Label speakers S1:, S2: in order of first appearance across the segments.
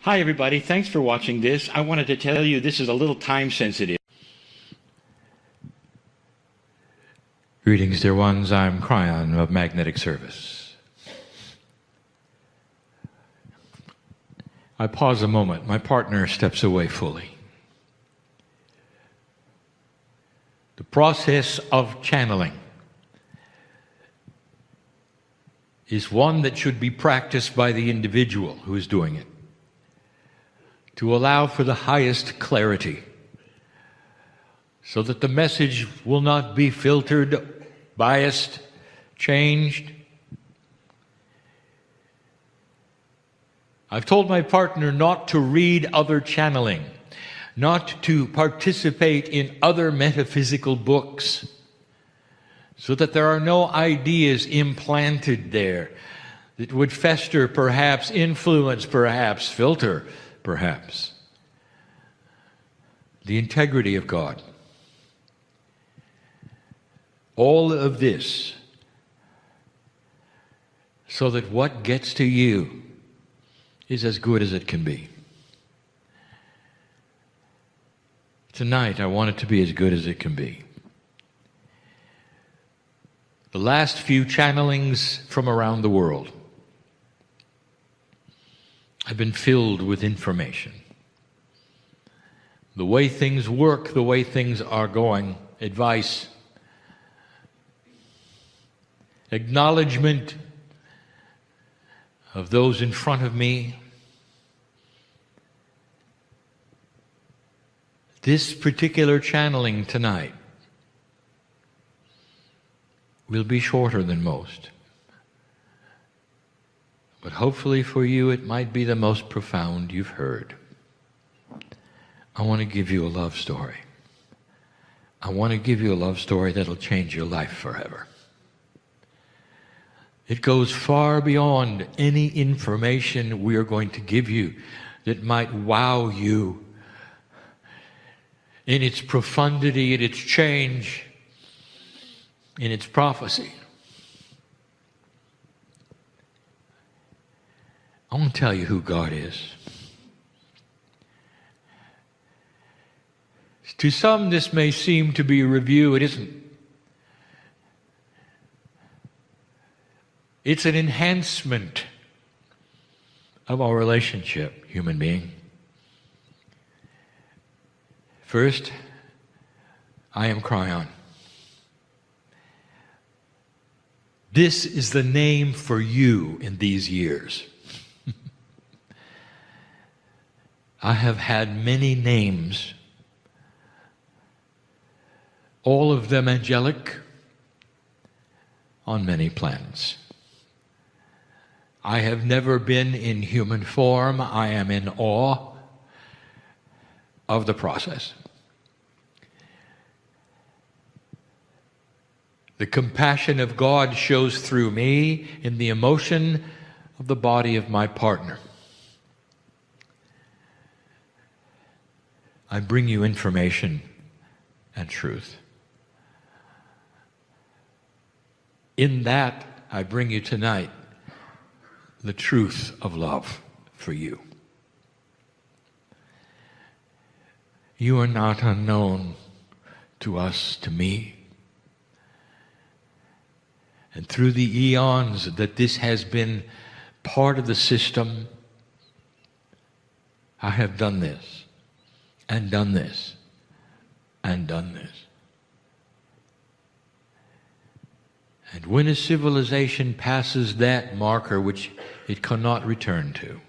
S1: Hi everybody, thanks for watching this. I wanted to tell you this is a little time sensitive. Greetings dear ones, I'm Kryon of Magnetic Service. I pause a moment, my partner steps away fully. The process of channeling is one that should be practiced by the individual who is doing it, to allow for the highest clarity, so that the message will not be filtered, biased, changed. I've told my partner not to read other channeling, not to participate in other metaphysical books, so that there are no ideas implanted there that would fester, perhaps influence, perhaps filter, perhaps the integrity of God. All of this so that what gets to you is as good as it can be. Tonight, I want it to be as good as it can be. The last few channelings from around the world have been filled with information. The way things work, the way things are going, advice, acknowledgement of those in front of me. This particular channeling tonight will be shorter than most. But hopefully for you it might be the most profound you've heard. I want to give you a love story. I want to give you a love story that'll change your life forever. It goes far beyond any information we are going to give you that might wow you in its profundity, in its change, in its prophecy. I want to tell you who God is. To some, this may seem to be a review. It isn't. It's an enhancement of our relationship, human being. First, I am Kryon. This is the name for you in these years. I have had many names, all of them angelic, on many planets. I have never been in human form. I am in awe of the process. The compassion of God shows through me in the emotion of the body of my partner. I bring you information and truth. In that, I bring you tonight the truth of love for you. You are not unknown to us, to me. And through the eons that this has been part of the system, I have done this. And done this, and done this. And when a civilization passes that marker, which it cannot return to,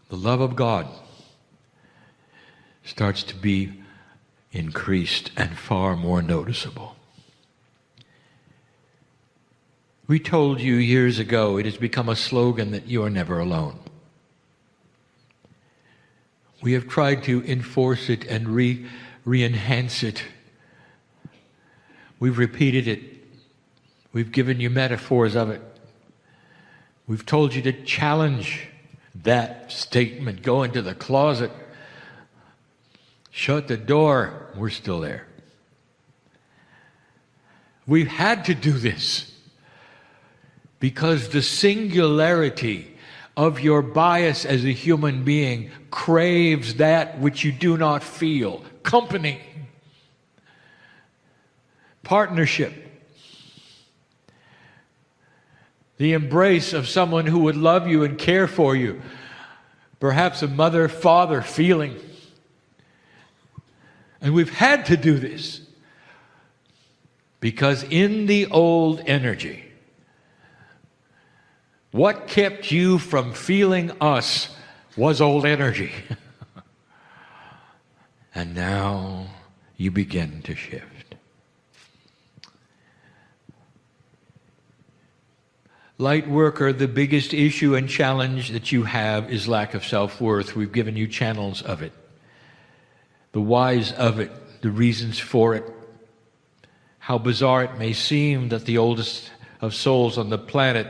S1: the love of God starts to be increased and far more noticeable. We told you years ago, it has become a slogan that you are never alone. We have tried to enforce it and re-enhance it. We've repeated it. We've given you metaphors of it. We've told you to challenge that statement. Go into the closet. Shut the door. We're still there. We've had to do this because the singularity of your bias as a human being craves that which you do not feel. Company, partnership, the embrace of someone who would love you and care for you, perhaps a mother-father feeling. And we've had to do this because in the old energy, what kept you from feeling us was old energy. And now you begin to shift. Light worker, the biggest issue and challenge that you have is lack of self-worth. We've given you channels of it, the whys of it, the reasons for it. How bizarre it may seem that the oldest of souls on the planet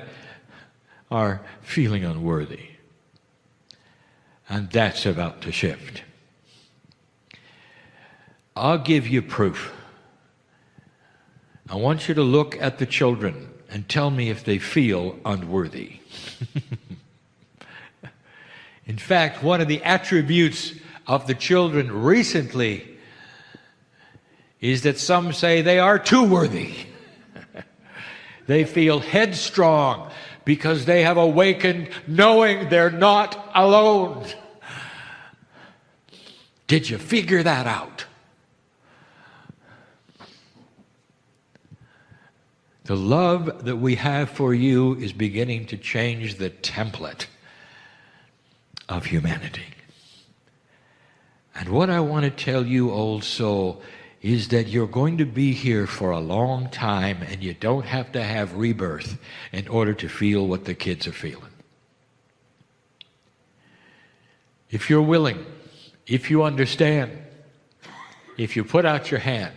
S1: are feeling unworthy. And that's about to shift. I'll give you proof. I want you to look at the children and tell me if they feel unworthy. In fact, one of the attributes of the children recently is that some say they are too worthy. They feel headstrong because they have awakened knowing they're not alone. Did you figure that out? The love that we have for you is beginning to change the template of humanity. And what I want to tell you, old soul, is that you're going to be here for a long time and you don't have to have rebirth in order to feel what the kids are feeling. If you're willing, if you understand, if you put out your hand,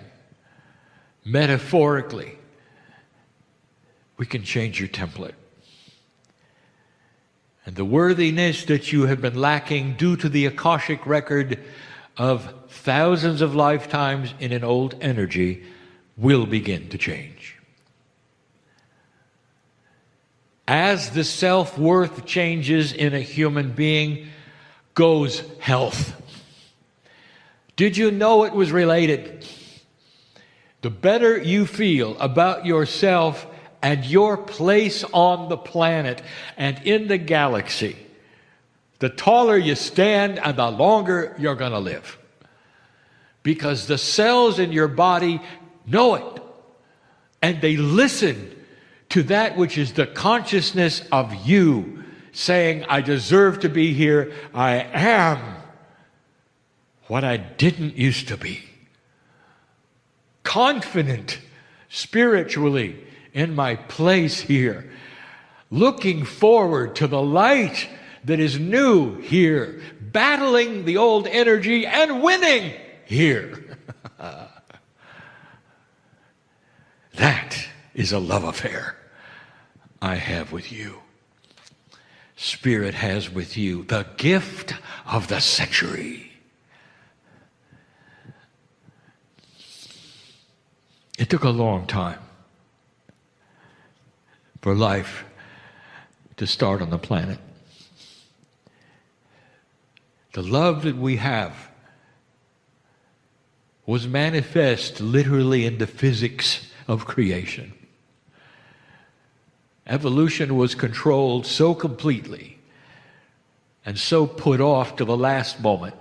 S1: metaphorically, we can change your template. And the worthiness that you have been lacking due to the Akashic record of thousands of lifetimes in an old energy will begin to change. As the self-worth changes in a human being, goes health. Did you know it was related? The better you feel about yourself and your place on the planet and in the galaxy, the taller you stand and the longer you're going to live. Because the cells in your body know it. And they listen to that which is the consciousness of you saying, I deserve to be here. I am what I didn't used to be. Confident spiritually in my place here. Looking forward to the light that is new here, battling the old energy and winning here. That is a love affair I have with you. Spirit has with you the gift of the century. It took a long time for life to start on the planet. The love that we have was manifest literally in the physics of creation. Evolution was controlled so completely and so put off to the last moment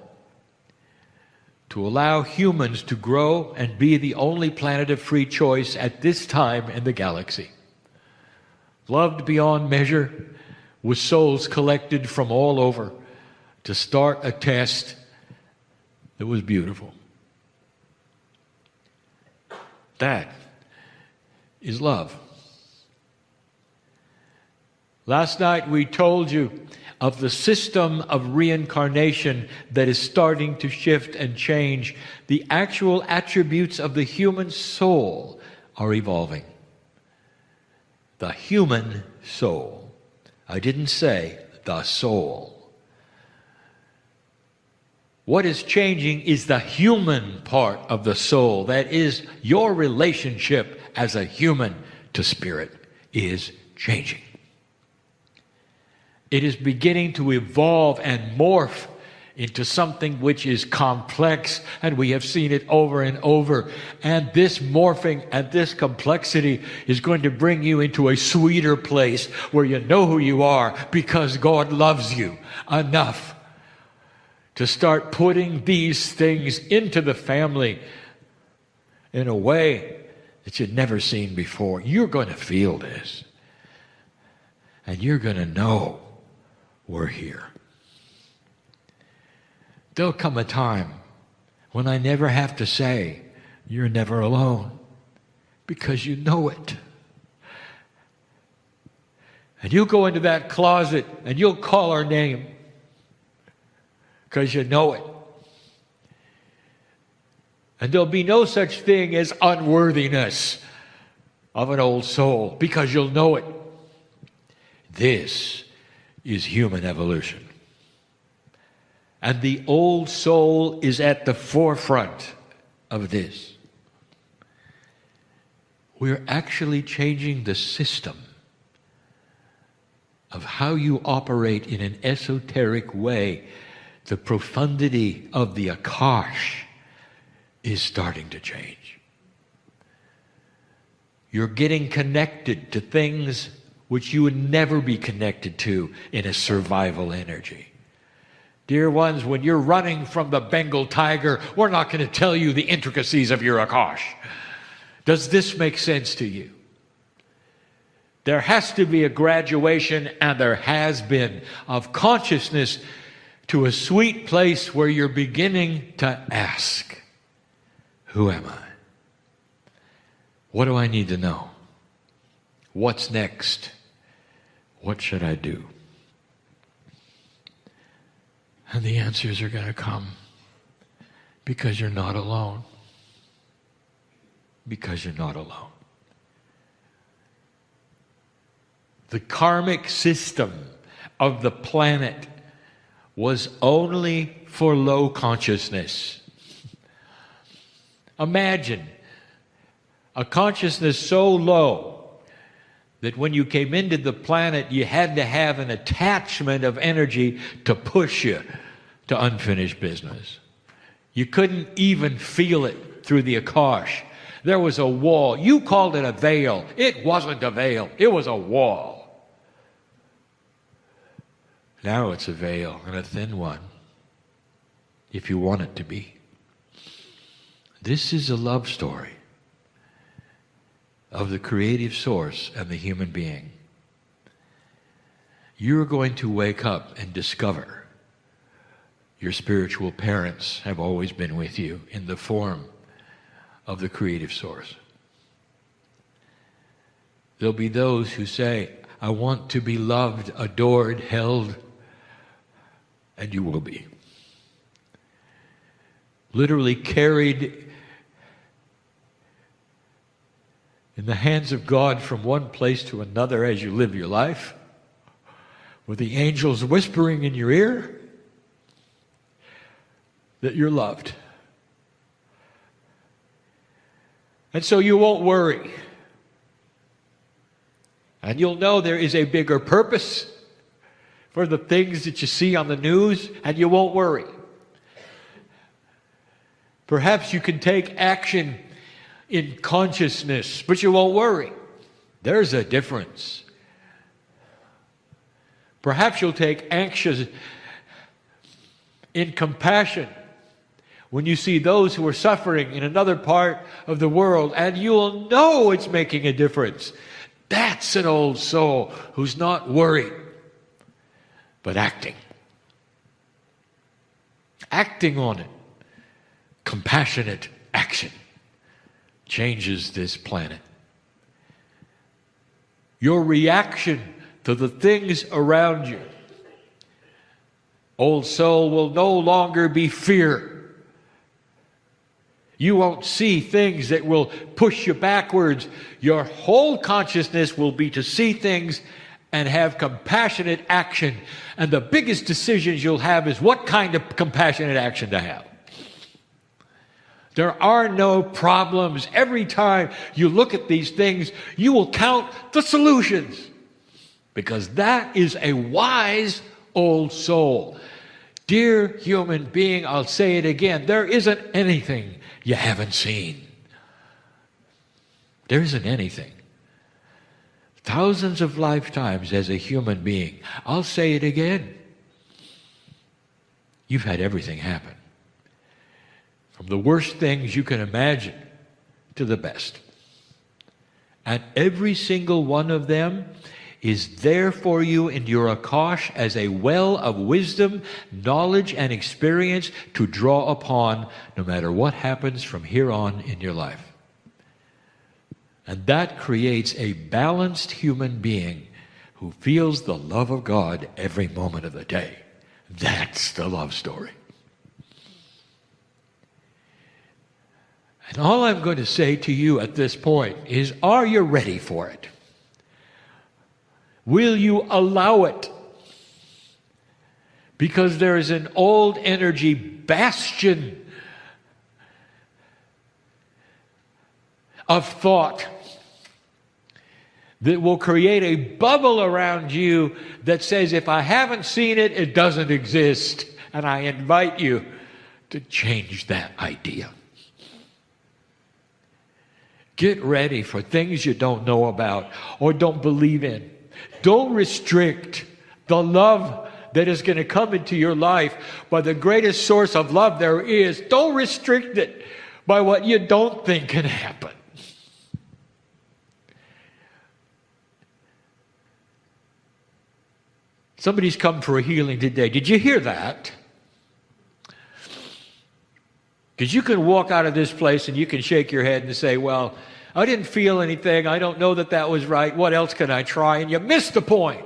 S1: to allow humans to grow and be the only planet of free choice at this time in the galaxy. Loved beyond measure, with souls collected from all over to start a test that was beautiful. That is love. Last night we told you of the system of reincarnation that is starting to shift and change. The actual attributes of the human soul are evolving. The human soul. I didn't say the soul. What is changing is the human part of the soul. That is, your relationship as a human to spirit is changing. It is beginning to evolve and morph into something which is complex, and we have seen it over and over. And this morphing and this complexity is going to bring you into a sweeter place where you know who you are because God loves you enough to start putting these things into the family in a way that you've never seen before. You're going to feel this, and you're going to know we're here. There'll come a time when I never have to say, you're never alone, because you know it. And you'll go into that closet and you'll call our name because you know it. And there'll be no such thing as unworthiness of an old soul because you'll know it. This is human evolution. And the old soul is at the forefront of this. We're actually changing the system of how you operate in an esoteric way. The profundity of the Akash is starting to change. You're getting connected to things which you would never be connected to in a survival energy. Dear ones, when you're running from the Bengal tiger, we're not going to tell you the intricacies of your Akash. Does this make sense to you? There has to be a graduation, and there has been, of consciousness to a sweet place where you're beginning to ask, who am I? What do I need to know? What's next? What should I do? And the answers are going to come because you're not alone. Because you're not alone. The karmic system of the planet was only for low consciousness. Imagine a consciousness so low that when you came into the planet, you had to have an attachment of energy to push you to unfinished business. You couldn't even feel it through the Akash. There was a wall. You called it a veil. It wasn't a veil. It was a wall. Now it's a veil, and a thin one, if you want it to be. This is a love story of the creative source and the human being. You're going to wake up and discover your spiritual parents have always been with you in the form of the creative source. There'll be those who say, I want to be loved, adored, held, and you will be. Literally carried in the hands of God from one place to another as you live your life, with the angels whispering in your ear that you're loved. And so you won't worry. And you'll know there is a bigger purpose for the things that you see on the news, and you won't worry. Perhaps you can take action in consciousness, but you won't worry. There's a difference. Perhaps you'll take action in compassion when you see those who are suffering in another part of the world, and you'll know it's making a difference. That's an old soul who's not worried, but acting. Acting on it. Compassionate action changes this planet. Your reaction to the things around you, old soul, will no longer be fear. You won't see things that will push you backwards. Your whole consciousness will be to see things and have compassionate action. And the biggest decisions you'll have is what kind of compassionate action to have. There are no problems. Every time you look at these things, you will count the solutions. Because that is a wise old soul. Dear human being, I'll say it again, there isn't anything you haven't seen. There isn't anything. Thousands of lifetimes as a human being. I'll say it again. You've had everything happen. From the worst things you can imagine to the best. And every single one of them is there for you in your Akash as a well of wisdom, knowledge, and experience to draw upon no matter what happens from here on in your life. And that creates a balanced human being who feels the love of God every moment of the day. That's the love story. And all I'm going to say to you at this point is, are you ready for it? Will you allow it? Because there is an old energy bastion of thought that will create a bubble around you that says, if I haven't seen it, it doesn't exist. And I invite you to change that idea. Get ready for things you don't know about or don't believe in. Don't restrict the love that is going to come into your life by the greatest source of love there is. Don't restrict it by what you don't think can happen. Somebody's come for a healing today. Did you hear that? Because you can walk out of this place and you can shake your head and say, well, I didn't feel anything. I don't know that that was right. What else can I try? And you missed the point.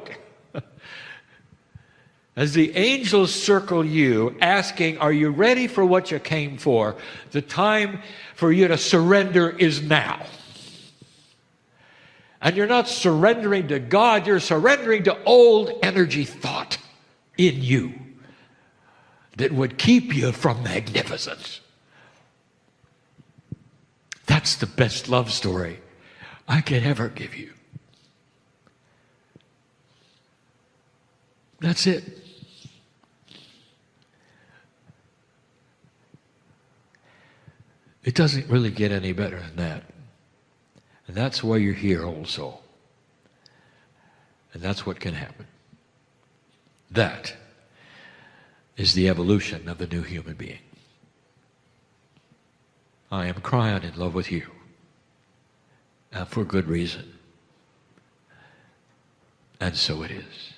S1: As the angels circle you, asking, are you ready for what you came for? The time for you to surrender is now. And you're not surrendering to God, you're surrendering to old energy thought in you that would keep you from magnificence. That's the best love story I can ever give you. That's it. It doesn't really get any better than that. And that's why you're here, old soul. And that's what can happen. That is the evolution of the new human being. I am Kryon in love with you. And for good reason. And so it is.